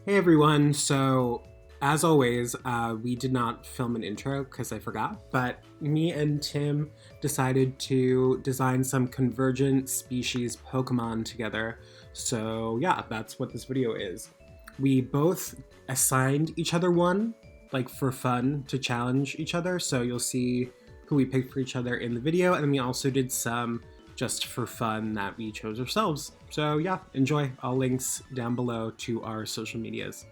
Hey everyone, so as always, we did not film an intro because I forgot, but me and Tim decided to design some convergent species Pokemon together. So yeah, that's what this video is. We both assigned each other one, like for fun, to challenge each other, so you'll see who we picked for each other in the video, and then we also did some just for fun that we chose ourselves. So yeah, enjoy. All links down below to our social medias.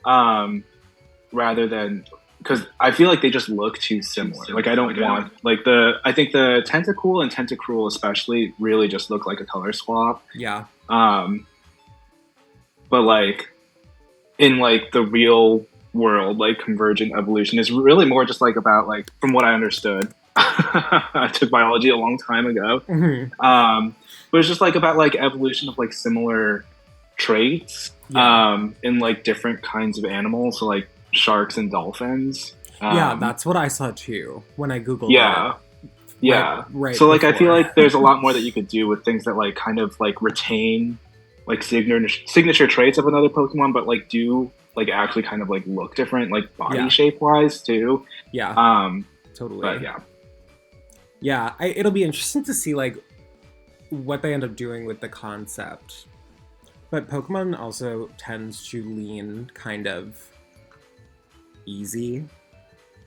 um, rather than because I feel like they just look too similar. Like I don't want like the I think the Tentacool and Tentacruel especially really just look like a color swap. Yeah. Um, but like in like the real world, like convergent evolution is really more just like about like from what I understood. I took biology a long time ago. Mhm. But it's just like about like evolution of like similar traits Yeah. in like different kinds of animals, so like sharks and dolphins. Yeah, Um, that's what I saw too when I googled it yeah, right yeah. right So like I feel before. like there's a lot more that you could do with things that like kind of like retain like signature traits of another Pokemon, but like do like actually kind of like look different, like body Yeah. shape wise too. Yeah, Um, but totally. yeah, Yeah, it'll be interesting to see like what they end up doing with the concept. But Pokemon also tends to lean kind of easy,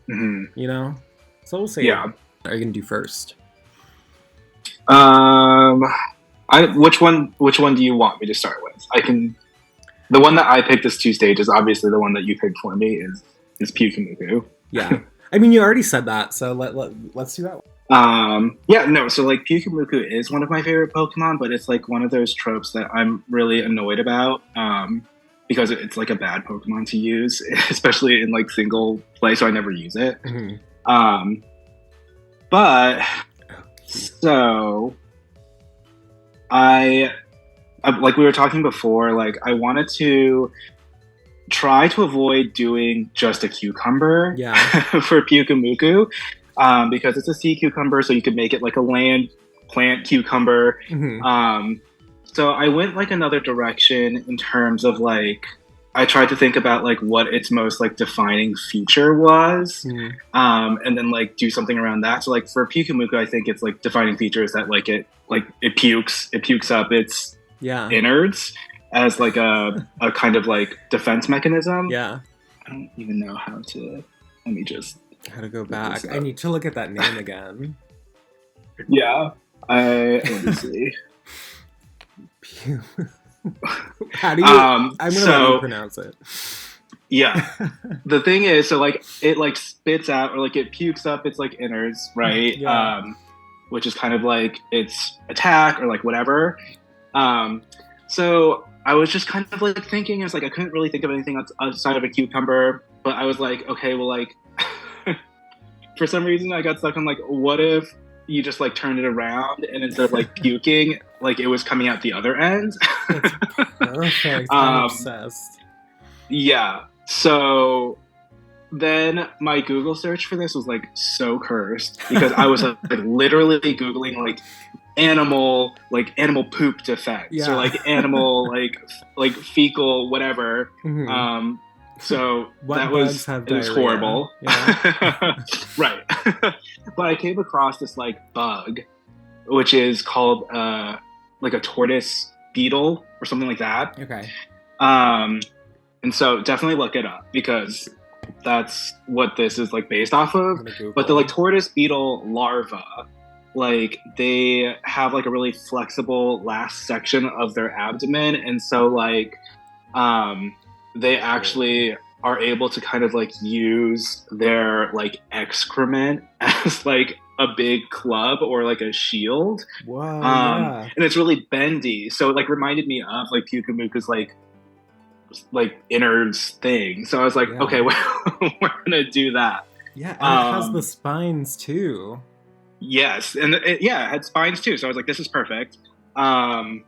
hmm you know? So we'll see. yeah. What are you gonna do first? Um, I which one do you want me to start with? I can. The one that I picked as two stages, obviously the one that you picked for me is Pyukumuku. Yeah. I mean, you already said that, so let's do that one. Yeah, no, so like Pyukumuku is one of my favorite Pokemon, but it's like one of those tropes that I'm really annoyed about. Because it's like a bad Pokemon to use, especially in like single play, so I never use it. Mhm. Um, but Oh, cute. so I like we were talking before, like I wanted to try to avoid doing just a cucumber Yeah. for Pyukumuku, because it's a sea cucumber, so you could make it like a land plant cucumber. Hmm. Um, so I went like another direction in terms of like I tried to think about like what its most like defining feature was, Hmm. and then like do something around that. So like for Pyukumuku, I think its like defining feature is that like it pukes up its Yeah. innards as like a kind of like defense mechanism. Yeah. I don't even know how to. Let me just How to go look this back. I up. need to look at that name again. Yeah, I let me see. Pew. How do you? I'm gonna let you So pronounce it. yeah, the thing is, so like it like spits out or like it pukes up its like innards, right? Yeah. Which is kind of like its attack or like whatever. Um, so I was just kind of like thinking, I was like, I couldn't really think of anything outside of a cucumber, but I was like, okay, well, like, for some reason I got stuck on like, what if you just like turned it around and instead of like puking, like it was coming out the other end? That's perfect. I'm um, obsessed. yeah. So then my Google search for this was like so cursed because I was like literally Googling like animal poop defense or Yeah. like animal like fecal whatever. Hmm. um so What that bugs was have it was diarrhea? horrible. Yeah. Right. But I came across this like bug which is called like a tortoise beetle or something like that. Okay. um and so definitely look it up because that's what this is like based off I'm of. gonna But the like Google. tortoise beetle larva, like they have like a really flexible last section of their abdomen, and so like um, they actually are able to kind of like use their like excrement as like a big club or like a shield. Whoa. Yeah. And it's really bendy, so it like reminded me of like Pyukamuka's like innards thing. So I was like, Yeah. okay, well, we're gonna do that. Yeah. And it has the Um, spines too. yes, and yeah, it had spines too. So I was like, this is perfect. Um,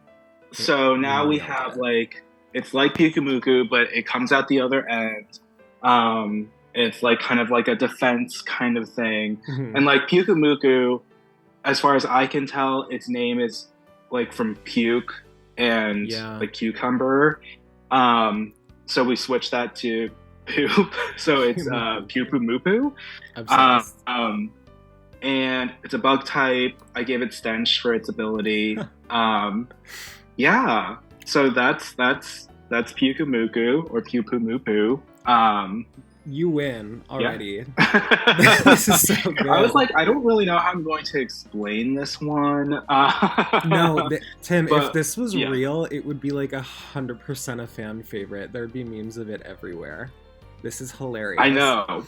so You now we nailed have it. like it's like Pyukumuku, but it comes out the other end. It's like kind of like a defense kind of thing, Hmm. and like Pyukumuku, as far as I can tell, its name is like from puke, and Yeah. the cucumber. So we switched that to poop. So it's Pupu Mupu. Obsessed. And it's a bug type. I gave it stench for its ability. Yeah. So that's Pukumuku or Pupumupu. You win already. Yeah. This is so good. I was like, I don't really know how I'm going to explain this one. No, Tim, but, if this was yeah. real, it would be like 100% a fan favorite. There'd be memes of it everywhere. This is hilarious. I know.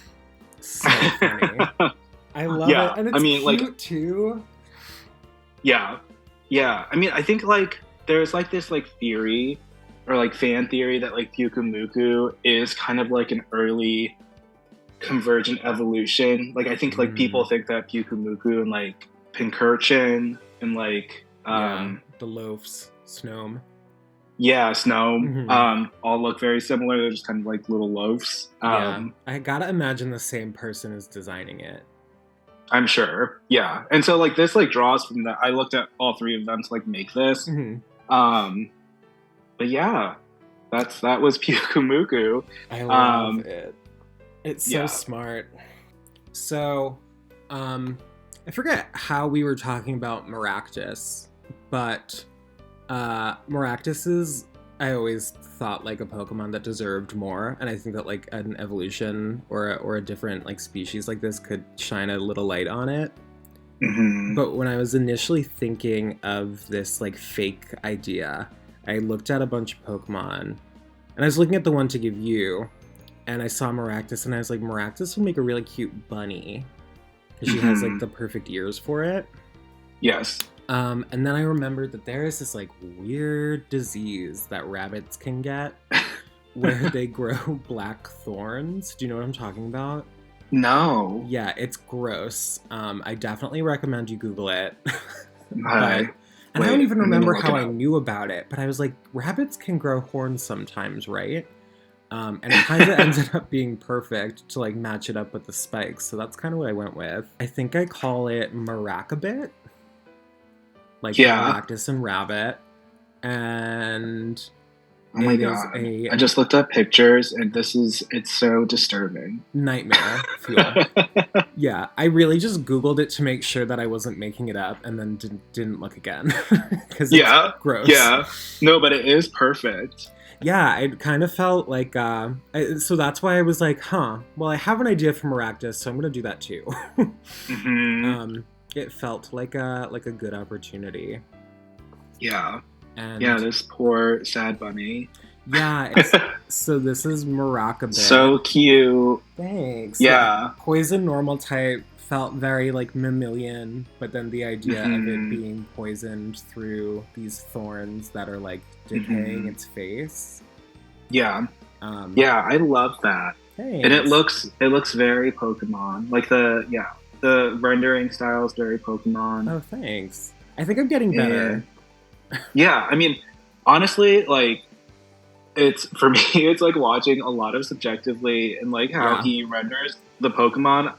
So funny. I love Yeah, it. And it's cute too. Yeah. Yeah. I mean, I think like there's like this like theory or like fan theory that like Pukumuku is kind of like an early convergent evolution. Like I think like people think that Pukumuku and like Pincurchin and like the loafs, Snome. Yeah, Snome. All look very similar. They're just kind of like little loaves. I gotta imagine the same person is designing it. I'm sure. Yeah. And so like this like draws from that. I looked at all three of them to like make this. But yeah, that was Pukumuku. I love it. It's so smart. So, I forget how we were talking about Maractus, but Maractus is, I always thought like a Pokemon that deserved more, and I think that like an evolution or a different like species like this could shine a little light on it. But when I was initially thinking of this like fake idea, I looked at a bunch of Pokemon, and I was looking at the one to give you, and I saw Maractus, and I was like, Maractus would make a really cute bunny, because she has like the perfect ears for it. Yes. And then I remembered that there is this like weird disease that rabbits can get where they grow black thorns. Do you know what I'm talking about? No. Yeah, it's gross. I definitely recommend you Google it. I don't even remember how I knew about it, but I was like, rabbits can grow horns sometimes, right? And it kind of ended up being perfect to like match it up with the spikes. So that's kind of what I went with. I think I call it Maracabit. Like Maractus and rabbit. And oh my god. I just looked up pictures and it's so disturbing. Nightmare fuel. Yeah, I really just Googled it to make sure that I wasn't making it up and then didn't look again. Because it's gross. Yeah. No, but it is perfect. Yeah, I kind of felt like, so that's why I was like, well, I have an idea for Maractus, so I'm going to do that too. It felt like a good opportunity. Yeah. And this poor sad bunny. Yeah. So this is Maracabit. So cute. Thanks. Yeah. Like, poison normal type felt very like mammalian, but then the idea of it being poisoned through these thorns that are like decaying its face. Yeah. I love that. Thanks. And it looks very Pokemon. Like the rendering style is very Pokemon. Oh, thanks. I think I'm getting better. Yeah, I mean, honestly, like, for me, it's like watching a lot of subjectively and like how he renders the Pokemon.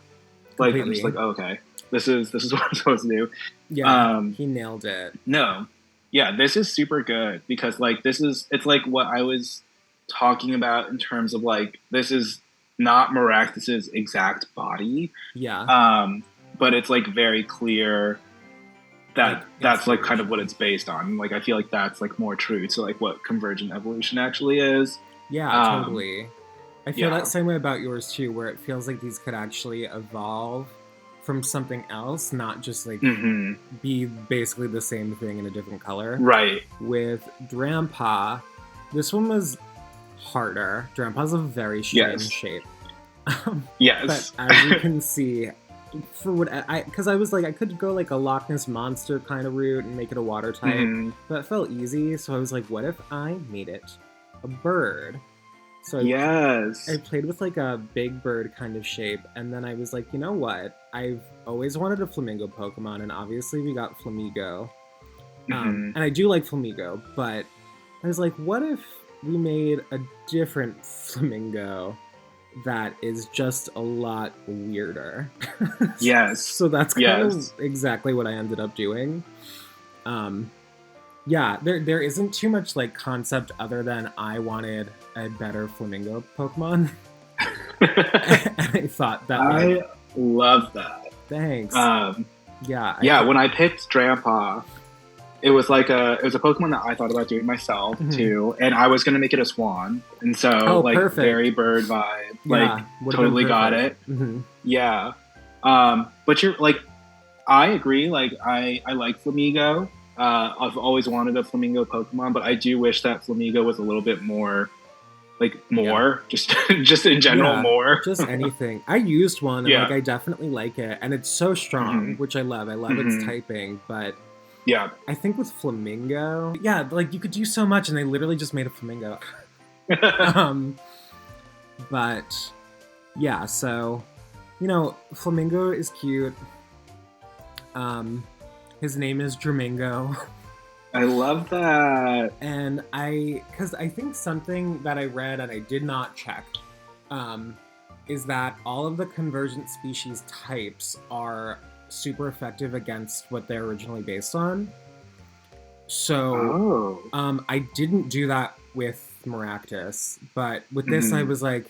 Like, completely. I'm just like, oh, okay, this is what I'm supposed to do. Yeah, he nailed it. No, yeah, this is super good because like it's like what I was talking about in terms of like this is not Maractus's exact body. Yeah. But it's like very clear that that's like kind of what it's based on. Like I feel like that's like more true to like what convergent evolution actually is. Yeah, totally. I feel that same way about yours too, where it feels like these could actually evolve from something else, not just like be basically the same thing in a different color. Right. With Drampa, this one was harder. Drampa's a very strange shape. Yes. But as you can see, for what because I was like, I could go like a Loch Ness Monster kind of route and make it a water type, but it felt easy. So I was like, what if I made it a bird? So I played with like a big bird kind of shape, and then I was like, you know what? I've always wanted a flamingo Pokemon, and obviously we got Flamigo. And I do like Flamigo, but I was like, what if we made a different Flamingo that is just a lot weirder? Yes. So that's kind of exactly what I ended up doing. Yeah, there isn't too much like concept other than I wanted a better flamingo Pokemon. And I thought that I like love that. thanks. Um, Yeah, yeah, when I picked Drampa, it was a Pokemon that I thought about doing myself Mhm. too, and I was gonna make it a Swan, and so Oh, like perfect. very bird vibe, like Yeah, would have been totally got perfect. it. Hmm. Yeah, but you're like, I agree. Like I like Flamigo. I've always wanted a Flamingo Pokemon, but I do wish that Flamigo was a little bit more like Yeah. more just in general Yeah, more. just anything. I used one and like Yeah. I definitely like it, and it's so strong, Hmm. which I love. I love its Hmm. typing, but Yeah. I think with Flamingo, yeah, like you could do so much, and they literally just made a Flamingo. um, but yeah, so Flamingo is cute. Um, his name is Dramingo. I love that. And because I think something that I read and I did not check, um, is that all of the convergent species types are super effective against what they're originally based on. So Oh. I didn't do that with Maractus, but with this I Hmm. was like,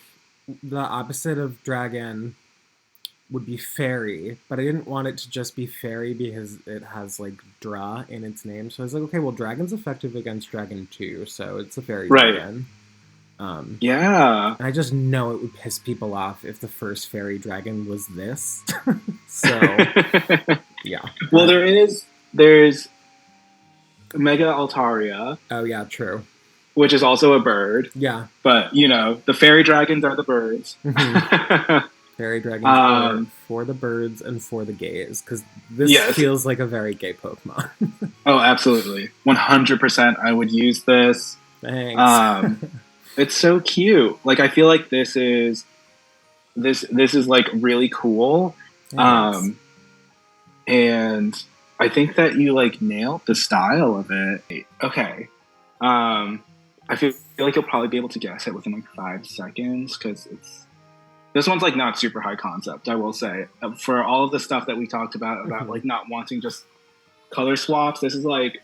the opposite of dragon would be fairy, but I didn't want it to just be fairy because it has like dra in its name. So I was like, okay, well, dragon's effective against dragon too, so it's a fairy Right. dragon. Um, Yeah. and I just know it would piss people off if the first fairy dragon was this. So yeah, Well, but there's Mega Altaria, oh yeah, true. which is also a bird, Yeah. but the fairy dragons are the birds. Hmm. Fairy dragons are um, for the birds and for the gays, because this yes. feels like a very gay Pokemon. Oh, absolutely. 100% I would use this. Thanks. It's so cute. Like I feel like this is like really cool. Thanks. Um, and I think that you like nailed the style of it. Okay. I feel like you'll probably be able to guess it within like 5 seconds because this one's like not super high concept. I will say for all of the stuff that we talked about like not wanting just color swaps. This is like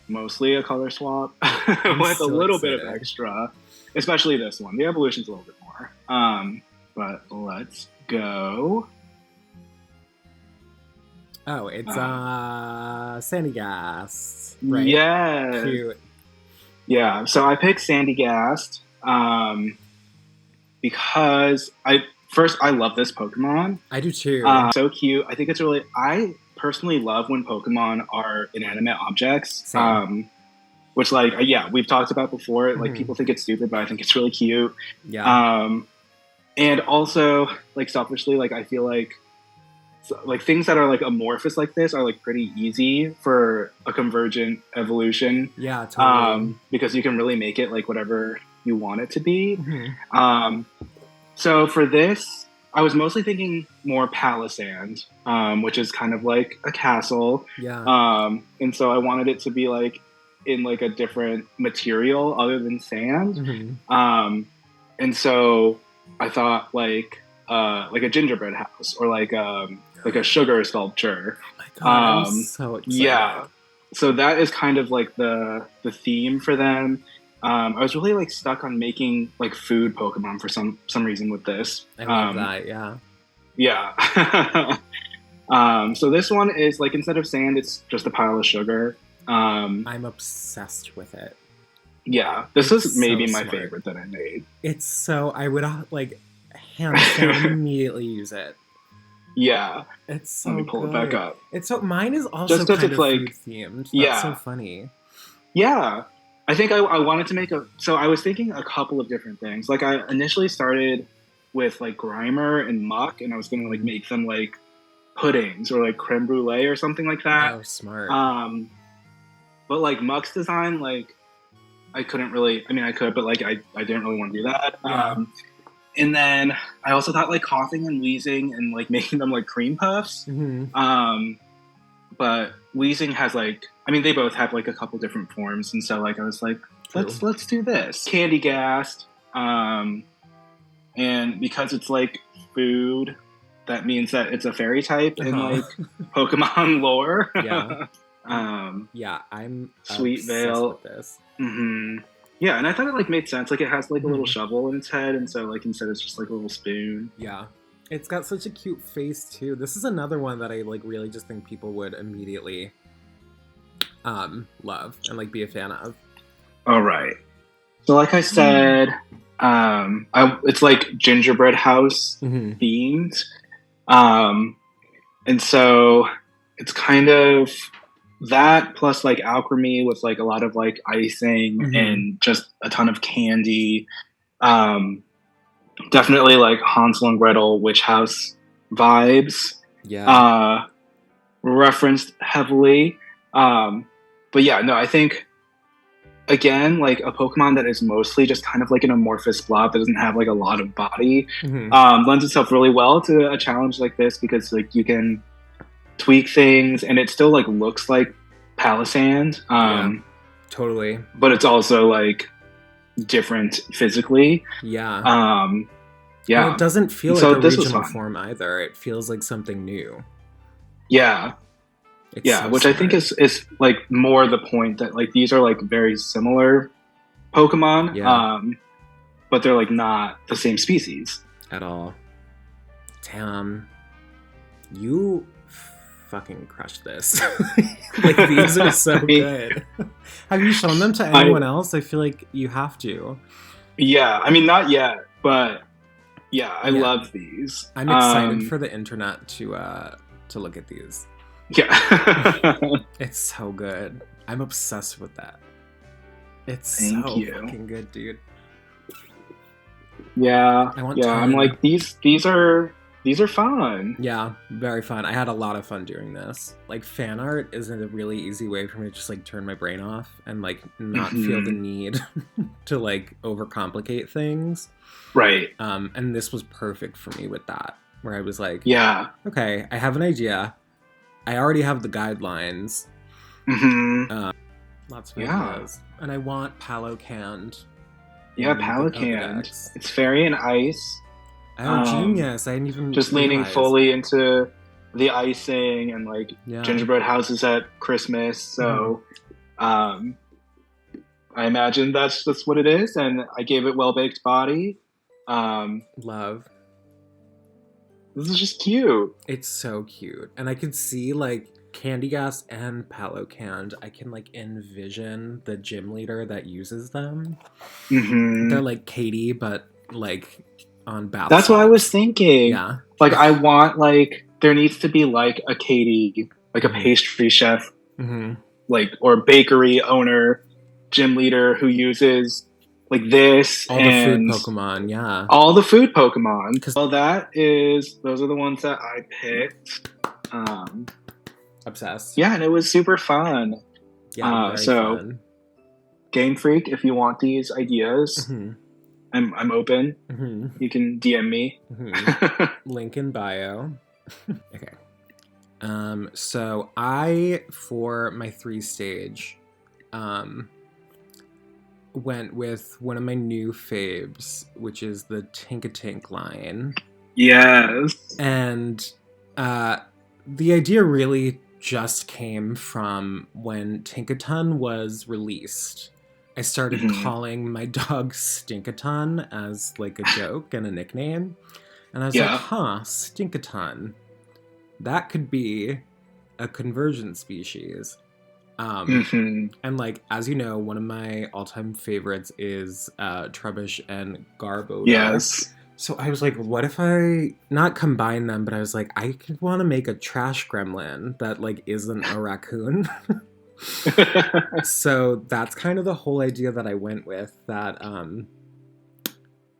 mostly a color swap I'm with a so little bit of excited. extra, especially this one. The evolution's a little bit more. But let's go. Oh, it's Sandygast, right? Yes. Cute. Yeah. So I picked Sandygast because I love this Pokemon. I do too. So cute. I think it's really. I personally love when Pokemon are inanimate objects. Same. Which like yeah, we've talked about before. Like Mhm. people think it's stupid, but I think it's really cute. Yeah. And also like selfishly, like I feel like things that are like amorphous like this are like pretty easy for a convergent evolution. Yeah, totally. Because you can really make it like whatever you want it to be. Mhm. So for this, I was mostly thinking more Palisand, which is kind of like a castle. Yeah. And so I wanted it to be like in like a different material other than sand. Mhm. And so I thought like a gingerbread house or like a sugar sculpture. Oh my god, I'm so excited. Yeah. So that is kind of like the theme for them. I was really like stuck on making like food Pokemon for some reason with this. I love that. Yeah. Yeah. So this one is like instead of sand, it's just a pile of sugar. I'm obsessed with it. Yeah, this It's is maybe so my smart. favorite that I made. It's so I would like hands down immediately use it. Yeah. It's so Let me pull good. it back up. It's so mine is also Just 'cause kind it's of like- food themed. yeah. That's so funny. Yeah. I think I wanted to make so I was thinking a couple of different things. Like I initially started with like Grimer and Muck, and I was going to like make them like puddings or like creme brulee or something like that. Oh, smart. But like Muck's design, like I couldn't really. I mean, I could, but like I didn't really want to do that. Yeah. And then I also thought like coughing and wheezing and like making them like cream puffs. Mhm. But wheezing has like, I mean, they both have like a couple different forms, and so like I was like, True. let's do this. Candy Gast, and because it's like food, that means that it's a fairy type in Uh-huh. like Pokemon lore. Yeah. Yeah, I'm Sweet obsessed Veil. with this. Yeah, and I thought it like made sense. Like it has like a little Mhm. shovel in its head, and so like instead it's just like a little spoon. Yeah. It's got such a cute face too. This is another one that I like really just think people would immediately love and like be a fan of. All right. So like I said, it's like gingerbread house themed. And so it's kind of that plus like alchemy with like a lot of like icing and just a ton of candy. Definitely like Hansel and Gretel witch house vibes. Yeah. Referenced heavily. But yeah, no, I think again, like a Pokemon that is mostly just kind of like an amorphous blob that doesn't have like a lot of body, lends itself really well to a challenge like this because like you can tweak things and it still like looks like Palisand. Yeah, totally. But it's also like different physically. Yeah. Yeah. And it doesn't feel so like a this was regional fun. form either. It feels like something new. Yeah. It's Yeah, so which smart. I think is like more the point that like these are like very similar Pokemon. Yeah. But they're like not the same species. At all. Damn. You fucking crushed this. Like these are so good. Have you shown them to anyone else? I feel like you have to. Yeah, I mean not yet, but yeah, I love these. I'm excited for the internet to look at these. Yeah. It's so good. I'm obsessed with that. It's Thank so you. fucking good, dude. Yeah. I want yeah, 10. I'm like these are fun. Yeah, very fun. I had a lot of fun doing this. Like fan art is a really easy way for me to just like turn my brain off and like not feel the need to like overcomplicate things. Right. And this was perfect for me with that, where I was like, yeah, okay, I have an idea. I already have the guidelines. Lots of ideas. And I want Palocand. Yeah, Palocand. It's fairy and ice. Oh, genius. I didn't even just leaning fully into the icing and like gingerbread houses at Christmas. So I imagine that's what it is. And I gave it well-baked body. Love. This is just cute. It's so cute. And I could see like Candy Gas and Palocand. I can like envision the gym leader that uses them. They're like Katie, but like on bath That's what I was thinking. Yeah. Like I want like there needs to be like a Katie, like a pastry chef, like or bakery owner, gym leader who uses like this all the food Pokemon, yeah. All the food Pokemon. Well, those are the ones that I picked. Obsessed. Yeah, and it was super fun. Yeah, so fun. Game Freak, if you want these ideas, I'm open. You can DM me. Link in bio. Okay. So I, for my 3-stage, went with one of my new faves, which is the Tinkatink line. Yes. And the idea really just came from when Tinkaton was released. I started calling my dog Stinkaton as like a joke and a nickname. And I was like, Stinkaton. That could be a convergent species. And like, as you know, one of my all-time favorites is Trubbish and Garbodor. Yes. So I was like, what if I not combine them, but I was like, I could want to make a trash gremlin that like isn't a raccoon. So that's kind of the whole idea that I went with, that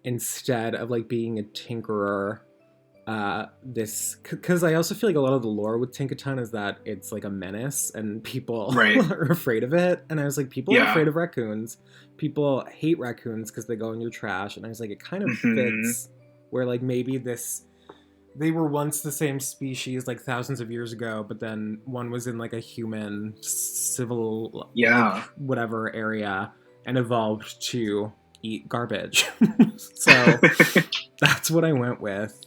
instead of like being a tinkerer, because I also feel like a lot of the lore with Tinkaton is that it's like a menace and people are afraid of it. And I was like, people are afraid of raccoons. People hate raccoons because they go in your trash. And I was like, it kind of fits where like maybe they were once the same species like thousands of years ago, but then one was in like a human civil like, whatever area and evolved to eat garbage. So that's what I went with.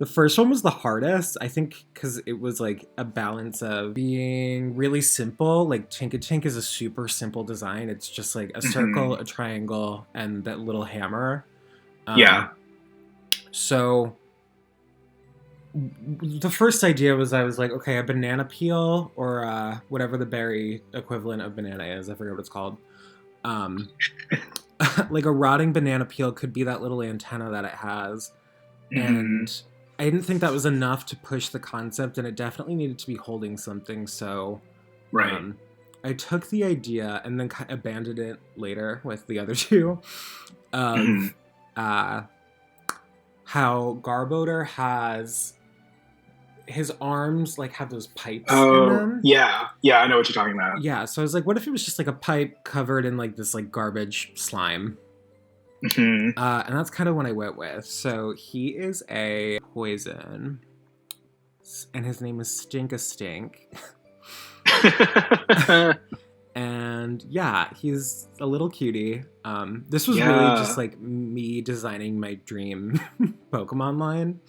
The first one was the hardest, I think, because it was like a balance of being really simple. Like Tink is a super simple design. It's just like a circle, a triangle, and that little hammer. So the first idea was I was like, okay, a banana peel or whatever the berry equivalent of banana is. I forget what it's called. Like a rotting banana peel could be that little antenna that it has. And I didn't think that was enough to push the concept, and it definitely needed to be holding something. So I took the idea and then abandoned it later with the other two of how Garbodor has his arms like have those pipes in them. Yeah, I know what you're talking about. Yeah, so I was like, what if it was just like a pipe covered in like this like garbage slime? And that's kind of what I went with. So he is a poison, and his name is Stink. And yeah, he's a little cutie. This was really just like me designing my dream Pokemon line.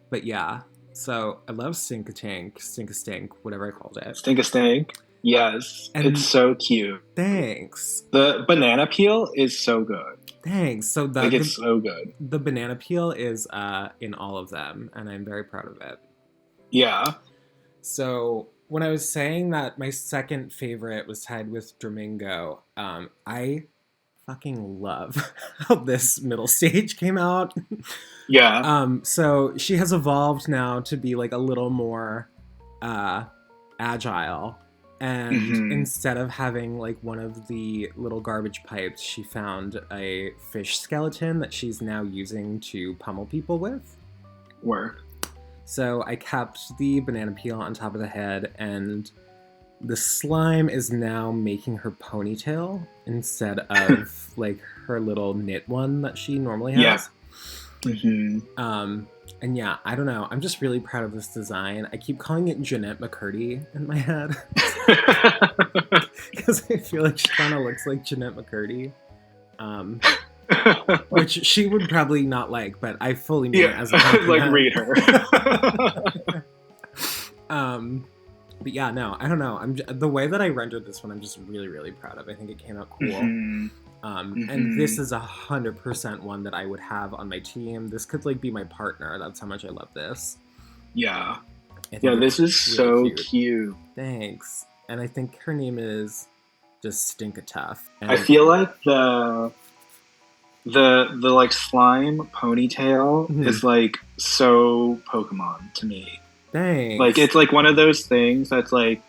But yeah, so I love Stink, whatever I called it. Stink. Yes, and it's so cute. Thanks. The banana peel is so good. Thanks. So it's so good. The banana peel is in all of them, and I'm very proud of it. Yeah. So when I was saying that my second favorite was tied with Domingo, I fucking love how this middle stage came out. Yeah. So she has evolved now to be like a little more agile. And instead of having like one of the little garbage pipes, she found a fish skeleton that she's now using to pummel people with. Work. So I kept the banana peel on top of the head, and the slime is now making her ponytail instead of like her little knit one that she normally has. And yeah, I don't know. I'm just really proud of this design. I keep calling it Jeanette McCurdy in my head. Because I feel like she kind of looks like Jeanette McCurdy. Which she would probably not like, but I fully mean it as a compliment. Like, read her. But yeah, no, I don't know. The way that I rendered this one, I'm just really, really proud of. I think it came out cool. And this is 100% one that I would have on my team. This could like be my partner. That's how much I love this. Yeah. This is really so cute. Thanks. And I think her name is just Stinkatough. And I feel like the like slime ponytail is like so Pokemon to me. Thanks. Like it's like one of those things that's like,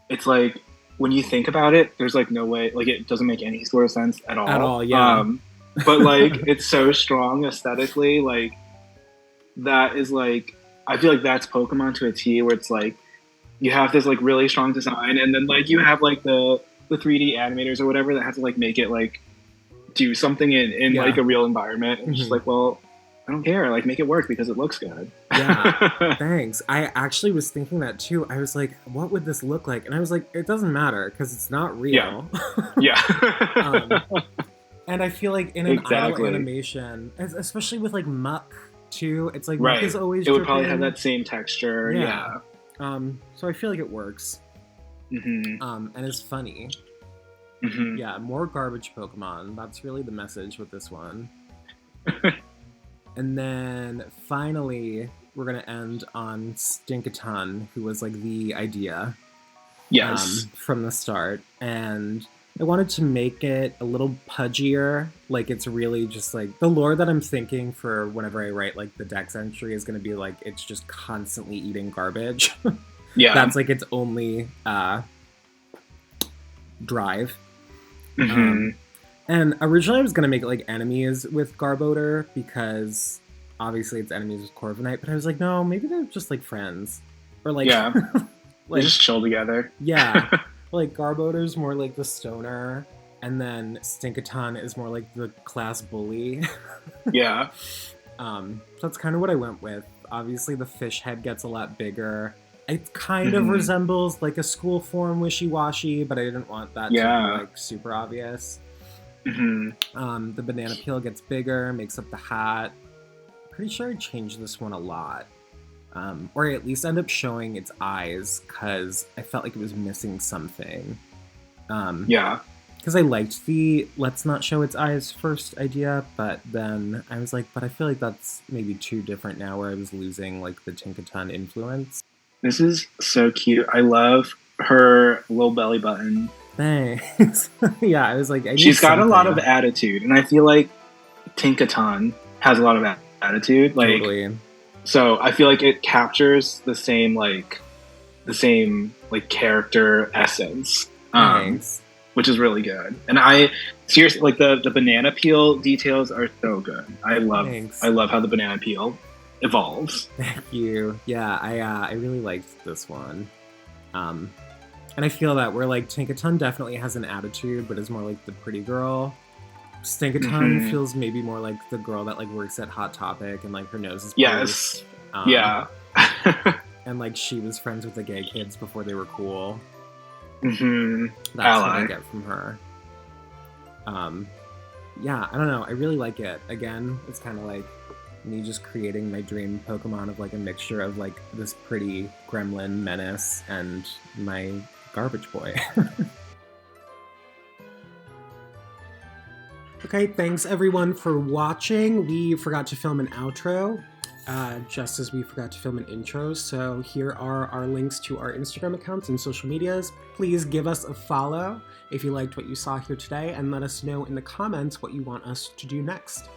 it's like when you think about it, there's like no way, like it doesn't make any sort of sense at all. At all, yeah. But like it's so strong aesthetically, like that is like, I feel like that's Pokemon to a T, where it's like you have this like really strong design, and then like you have like the 3D animators or whatever that have to like make it like do something in like a real environment. And just like, well, I don't care, like make it work because it looks good. Yeah, thanks. I actually was thinking that too. I was like, what would this look like? And I was like, it doesn't matter because it's not real. Yeah. And I feel like in an idle animation, especially with like muck too, it's like muck is always it would probably have that same texture. Yeah. So I feel like it works. And it's funny. Yeah, more garbage Pokemon. That's really the message with this one. And then finally, we're going to end on Stinkaton, who was like the idea from the start. And I wanted to make it a little pudgier. Like it's really just like the lore that I'm thinking for whenever I write like the Dex entry is going to be like it's just constantly eating garbage. Yeah. That's like its only drive. And originally I was going to make it like enemies with Garbodor because obviously it's enemies with Corviknight, but I was like, no, maybe they're just like friends. Or like... Yeah, like, they just chill together. Yeah, like Garbodor's more like the stoner, and then Stinkaton is more like the class bully. Yeah. So that's kind of what I went with. Obviously the fish head gets a lot bigger. It kind of resembles like a school form Wishy-Washy, but I didn't want that to be like super obvious. The banana peel gets bigger, makes up the hat. pretty sure I changed this one a lot. Or I at least end up showing its eyes because I felt like it was missing something. Yeah. Because I liked the let's not show its eyes first idea, but then I was like, but I feel like that's maybe too different now where I was losing like the Tinkaton influence. This is so cute. I love her little belly button. Thanks. Yeah, I was like, She's got a lot of attitude, and I feel like Tinkaton has a lot of attitude. Like, totally. So I feel like it captures the same character essence. Thanks. Which is really good. And I seriously like the banana peel details are so good. I love how the banana peel evolves. Thank you. Yeah, I really liked this one. And I feel that where like Tinkaton definitely has an attitude, but is more like the pretty girl. Stinkaton feels maybe more like the girl that like works at Hot Topic and like her nose is pierced. Yeah. And like she was friends with the gay kids before they were cool. That's what I get from her. Yeah, I don't know. I really like it. Again, it's kind of like me just creating my dream Pokemon of like a mixture of like this pretty gremlin menace and my garbage boy. Okay, thanks everyone for watching. We forgot to film an outro, just as we forgot to film an intro. So here are our links to our Instagram accounts and social medias. Please give us a follow if you liked what you saw here today, and let us know in the comments what you want us to do next.